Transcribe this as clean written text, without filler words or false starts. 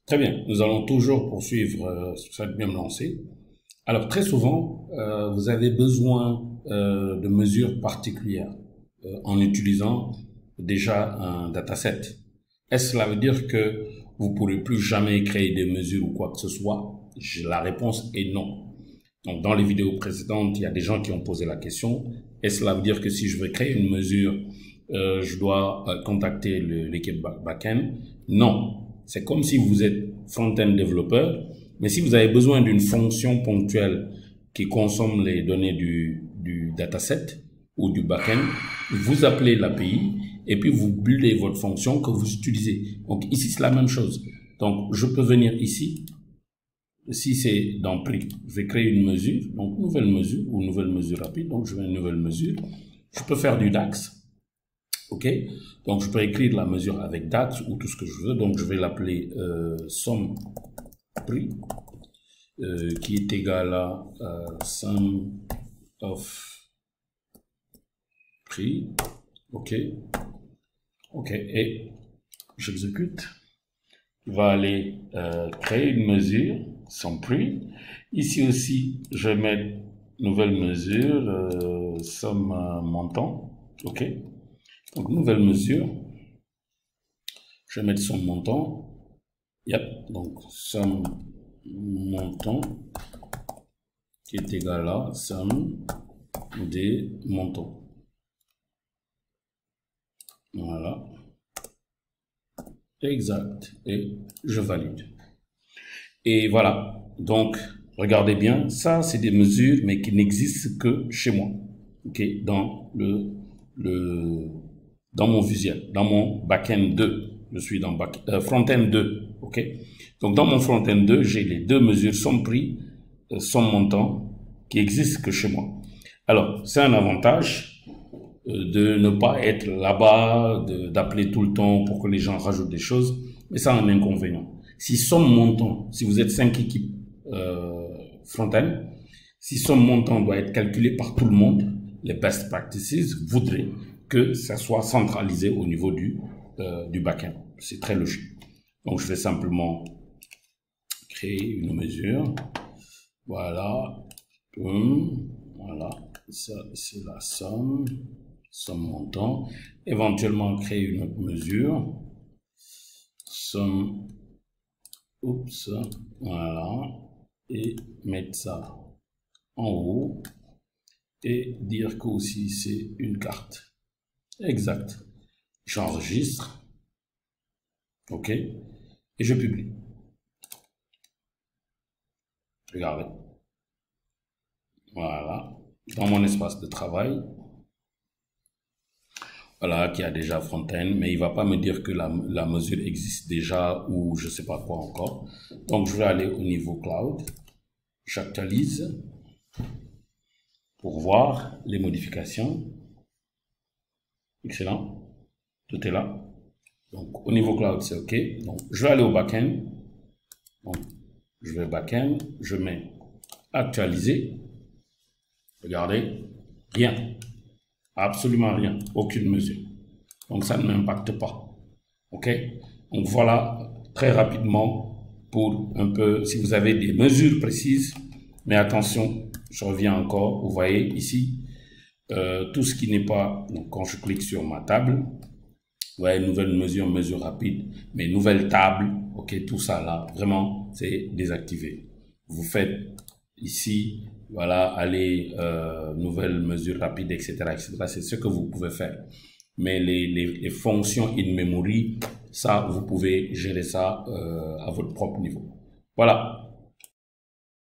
Très bien, nous allons toujours poursuivre sur cette même lancée. Alors, très souvent, vous avez besoin de mesures particulières en utilisant déjà un dataset. Est-ce que cela veut dire que vous ne pourrez plus jamais créer des mesures ou quoi que ce soit? La réponse est non. Donc, dans les vidéos précédentes, il y a des gens qui ont posé la question. Est-ce que cela veut dire que si je veux créer une mesure, je dois contacter l'équipe back-end? Non. C'est comme si vous êtes front-end développeur, mais si vous avez besoin d'une fonction ponctuelle qui consomme les données du dataset ou du back-end, vous appelez l'API et puis vous buildez votre fonction que vous utilisez. Donc ici, c'est la même chose. Donc je peux venir ici. Si c'est dans prix, je vais créer une mesure, donc nouvelle mesure ou nouvelle mesure rapide. Donc je vais une nouvelle mesure. Je peux faire du DAX. OK? Donc, je peux écrire la mesure avec DAX ou tout ce que je veux. Donc, je vais l'appeler somme prix qui est égal à sum of prix. OK? OK. Et j'exécute. Il va aller créer une mesure, somme prix. Ici aussi, je vais mettre nouvelle mesure, somme montant. OK? Donc, nouvelle mesure, je vais mettre son montant. Yep, donc somme montant qui est égal à somme des montants. Voilà. Exact. Et je valide. Et voilà. Donc, regardez bien, ça, c'est des mesures, mais qui n'existent que chez moi. OK, dans dans mon visuel, dans mon backend 2. Je suis dans front-end 2. OK? Donc, dans mon front-end 2, j'ai les deux mesures, somme prix, somme montant, qui existent que chez moi. Alors, c'est un avantage de ne pas être là-bas, d'appeler tout le temps pour que les gens rajoutent des choses, mais ça a un inconvénient. Si somme montant, si vous êtes 5 équipes front-end, si somme montant doit être calculé par tout le monde, les best practices voudraient que ça soit centralisé au niveau du back-end. C'est très logique. Donc, je vais simplement créer une mesure. Voilà. Voilà. Ça, c'est la somme montant. Éventuellement, créer une autre mesure. Somme. Oups. Voilà. Et mettre ça en haut. Et dire que aussi c'est une carte. Exact. J'enregistre. OK. Et je publie. Regardez. Voilà. Dans mon espace de travail. Voilà, qui a déjà front-end, mais il va pas me dire que la mesure existe déjà ou je sais pas quoi encore. Donc, je vais aller au niveau cloud. J'actualise pour voir les modifications. Excellent. Tout est là. Donc, au niveau cloud, c'est OK. Donc, je vais aller au back-end. Donc, je vais back-end. Je mets actualiser. Regardez. Rien. Absolument rien. Aucune mesure. Donc, ça ne m'impacte pas. OK? Donc, voilà très rapidement pour un peu, si vous avez des mesures précises. Mais attention, je reviens encore. Vous voyez ici, tout ce qui n'est pas, donc quand je clique sur ma table, vous voyez, nouvelle mesure, mesure rapide, mais nouvelle table, ok, tout ça là, vraiment, c'est désactivé. Vous faites ici, voilà, allez, nouvelle mesure rapide, etc., etc. C'est ce que vous pouvez faire. Mais les fonctions in memory, ça, vous pouvez gérer ça à votre propre niveau. Voilà.